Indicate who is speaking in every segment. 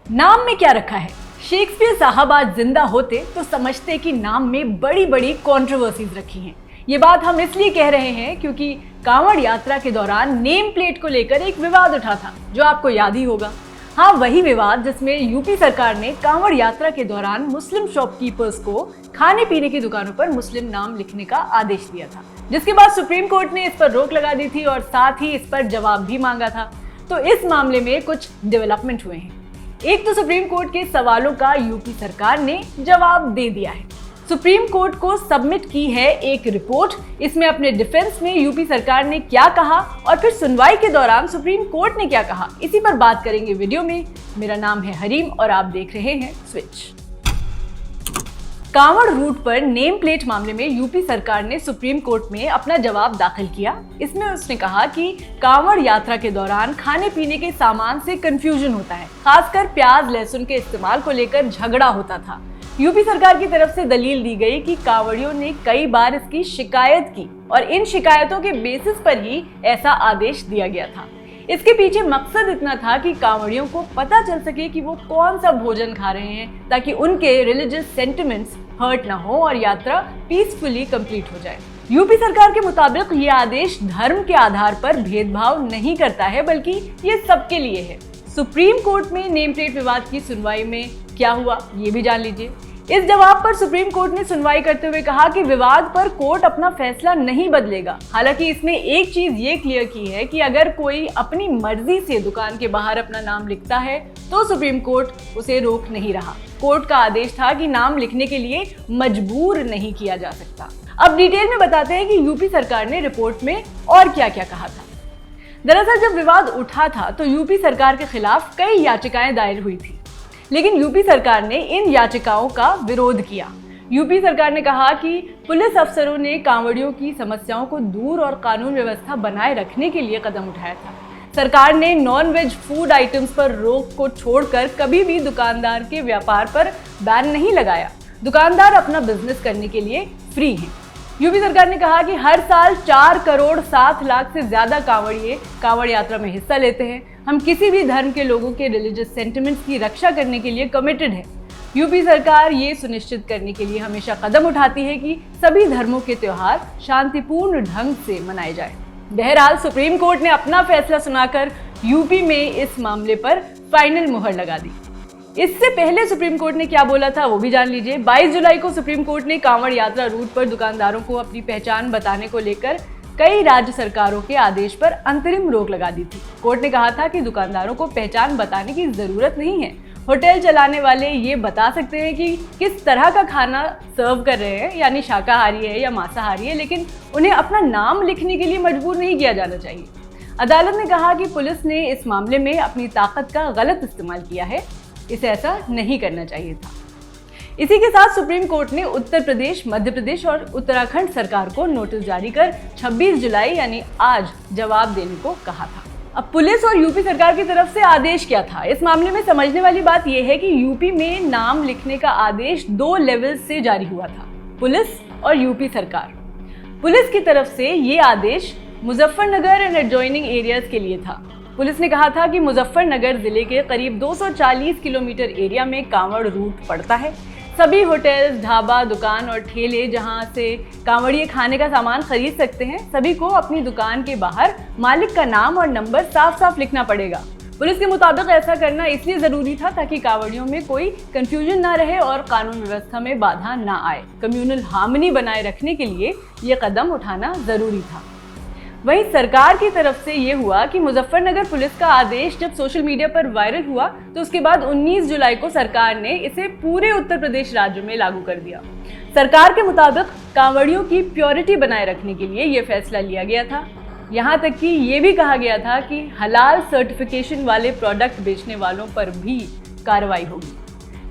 Speaker 1: नाम में क्या रखा है? शेक्सपियर साहब आज जिंदा होते तो समझते कि नाम में बड़ी बड़ी कंट्रोवर्सीज रखी हैं। ये बात हम इसलिए कह रहे हैं क्योंकि कांवड़ यात्रा के दौरान नेम प्लेट को लेकर एक विवाद उठा था, जो आपको याद ही होगा। हाँ, वही विवाद जिसमें यूपी सरकार ने कांवड़ यात्रा के दौरान मुस्लिम शॉपकीपर्स को खाने पीने की दुकानों पर मुस्लिम नाम लिखने का आदेश दिया था, जिसके बाद सुप्रीम कोर्ट ने इस पर रोक लगा दी थी और साथ ही इस पर जवाब भी मांगा था। तो इस मामले में कुछ डेवलपमेंट हुए हैं। एक तो सुप्रीम कोर्ट के सवालों का यूपी सरकार ने जवाब दे दिया है। सुप्रीम कोर्ट को सबमिट की है एक रिपोर्ट। इसमें अपने डिफेंस में यूपी सरकार ने क्या कहा और फिर सुनवाई के दौरान सुप्रीम कोर्ट ने क्या कहा, इसी पर बात करेंगे वीडियो में। मेरा नाम है हरीम और आप देख रहे हैं स्विच। कांवड़ रूट पर नेम प्लेट मामले में यूपी सरकार ने सुप्रीम कोर्ट में अपना जवाब दाखिल किया। इसमें उसने कहा कि कांवड़ यात्रा के दौरान खाने पीने के सामान से कंफ्यूजन होता है, खासकर प्याज लहसुन के इस्तेमाल को लेकर झगड़ा होता था। यूपी सरकार की तरफ से दलील दी गई कि कांवड़ियों ने कई बार इसकी शिकायत की और इन शिकायतों के बेसिस पर ही ऐसा आदेश दिया गया था। इसके पीछे मकसद इतना था कि कांवड़ियों को पता चल सके कि वो कौन सा भोजन खा रहे हैं, ताकि उनके रिलीजियस सेंटिमेंट्स हर्ट ना हो और यात्रा पीसफुली कंप्लीट हो जाए। यूपी सरकार के मुताबिक ये आदेश धर्म के आधार पर भेदभाव नहीं करता है, बल्कि ये सबके लिए है। सुप्रीम कोर्ट में नेम प्लेट विवाद की सुनवाई में क्या हुआ, ये भी जान लीजिए। इस जवाब पर सुप्रीम कोर्ट ने सुनवाई करते हुए कहा कि विवाद पर कोर्ट अपना फैसला नहीं बदलेगा। हालांकि इसमें एक चीज ये क्लियर की है कि अगर कोई अपनी मर्जी से दुकान के बाहर अपना नाम लिखता है तो सुप्रीम कोर्ट उसे रोक नहीं रहा। कोर्ट का आदेश था कि नाम लिखने के लिए मजबूर नहीं किया जा सकता। अब डिटेल में बताते हैं कि यूपी सरकार ने रिपोर्ट में और क्या क्या कहा था। दरअसल जब विवाद उठा था तो यूपी सरकार के खिलाफ कई याचिकाएं दायर हुई थी, लेकिन यूपी सरकार ने इन याचिकाओं का विरोध किया। यूपी सरकार ने कहा कि पुलिस अफसरों ने कांवड़ियों की समस्याओं को दूर और कानून व्यवस्था बनाए रखने के लिए कदम उठाया था। सरकार ने नॉन वेज फूड आइटम्स पर रोक को छोड़कर कभी भी दुकानदार के व्यापार पर बैन नहीं लगाया। दुकानदार अपना बिजनेस करने के लिए फ्री हैं। यूपी सरकार ने कहा कि हर साल 4 करोड़ 7 लाख से ज्यादा कांवड़िए कांवड़ यात्रा में हिस्सा लेते हैं। हम किसी भी धर्म के लोगों के रिलीजियस सेंटिमेंट्स की रक्षा करने के लिए कमिटेड है। यूपी सरकार ये सुनिश्चित करने के लिए हमेशा कदम उठाती है कि सभी धर्मों के त्योहार शांतिपूर्ण ढंग से मनाए जाए। बहरहाल सुप्रीम कोर्ट ने अपना फैसला सुनाकर यूपी में इस मामले पर फाइनल मुहर लगा दी। इससे पहले सुप्रीम कोर्ट ने क्या बोला था वो भी जान लीजिए। 22 जुलाई को सुप्रीम कोर्ट ने कांवड़ यात्रा रूट पर दुकानदारों को अपनी पहचान बताने को लेकर कई राज्य सरकारों के आदेश पर अंतरिम रोक लगा दी थी। कोर्ट ने कहा था कि दुकानदारों को पहचान बताने की जरूरत नहीं है। होटल चलाने वाले ये बता सकते हैं कि किस तरह का खाना सर्व कर रहे हैं, यानी शाकाहारी है या मांसाहारी है, लेकिन उन्हें अपना नाम लिखने के लिए मजबूर नहीं किया जाना चाहिए। अदालत ने कहा कि पुलिस ने इस मामले में अपनी ताकत का गलत इस्तेमाल किया है, इसे ऐसा नहीं करना चाहिए था। इसी के साथ सुप्रीम कोर्ट ने उत्तर प्रदेश, मध्य प्रदेश और उत्तराखंड सरकार को नोटिस जारी कर 26 जुलाई यानी आज जवाब देने को कहा था। अब पुलिस और यूपी सरकार की तरफ से आदेश क्या था? इस मामले में समझने वाली बात यह है कि यूपी में नाम लिखने का आदेश 2 लेवल से जारी हुआ था, पुलिस और यूपी सरकार। पुलिस की तरफ से ये आदेश मुजफ्फरनगर एंड एडजॉइनिंग एरियाज के लिए था। पुलिस ने कहा था कि मुजफ्फरनगर जिले के करीब 240 किलोमीटर एरिया में कांवड़ रूट पड़ता है। सभी होटल्स, ढाबा, दुकान और ठेले जहां से कांवड़िए खाने का सामान खरीद सकते हैं, सभी को अपनी दुकान के बाहर मालिक का नाम और नंबर साफ साफ लिखना पड़ेगा। पुलिस के मुताबिक ऐसा करना इसलिए जरूरी था ताकि कांवड़ियों में कोई कंफ्यूजन ना रहे और कानून व्यवस्था में बाधा ना आए। कम्युनल हार्मनी बनाए रखने के लिए ये कदम उठाना जरूरी था। वहीं सरकार की तरफ से ये हुआ कि मुजफ्फरनगर पुलिस का आदेश जब सोशल मीडिया पर वायरल हुआ तो उसके बाद 19 जुलाई को सरकार ने इसे पूरे उत्तर प्रदेश राज्य में लागू कर दिया। सरकार के मुताबिक कांवड़ियों की प्योरिटी बनाए रखने के लिए ये फैसला लिया गया था। यहाँ तक कि ये भी कहा गया था कि हलाल सर्टिफिकेशन वाले प्रोडक्ट बेचने वालों पर भी कार्रवाई होगी।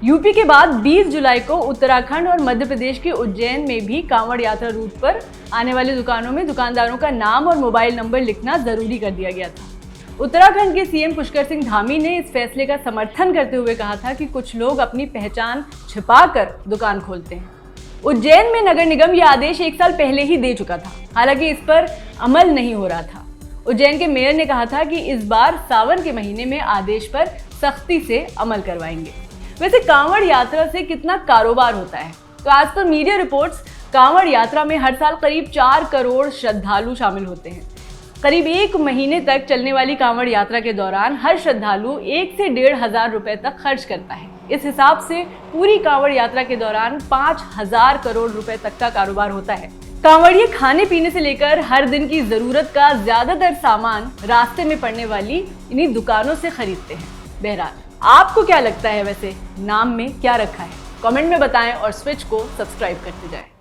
Speaker 1: यूपी के बाद 20 जुलाई को उत्तराखंड और मध्य प्रदेश के उज्जैन में भी कांवड़ यात्रा रूट पर आने वाली दुकानों में दुकानदारों का नाम और मोबाइल नंबर लिखना जरूरी कर दिया गया था। उत्तराखंड के सीएम पुष्कर सिंह धामी ने इस फैसले का समर्थन करते हुए कहा था कि कुछ लोग अपनी पहचान छिपाकर दुकान खोलते हैं। उज्जैन में नगर निगम यह आदेश 1 साल पहले ही दे चुका था, हालांकि इस पर अमल नहीं हो रहा था। उज्जैन के मेयर ने कहा था कि इस बार सावन के महीने में आदेश पर सख्ती से अमल करवाएंगे। वैसे कांवड़ यात्रा से कितना कारोबार होता है? तो आज पर मीडिया रिपोर्ट्स कांवड़ यात्रा में हर साल करीब 4 करोड़ श्रद्धालु शामिल होते हैं। करीब 1 महीने तक चलने वाली कांवड़ यात्रा के दौरान हर श्रद्धालु 1 से 1,500 रुपए तक खर्च करता है। इस हिसाब से पूरी कांवड़ यात्रा के दौरान 5,000 करोड़ रुपए तक का कारोबार होता है। कांवड़िए खाने पीने से लेकर हर दिन की जरूरत का ज्यादातर सामान रास्ते में पड़ने वाली इन्हीं दुकानों से खरीदते हैं। बहरहाल आपको क्या लगता है, वैसे नाम में क्या रखा है? कमेंट में बताएं और स्विच को सब्सक्राइब करते जाएं।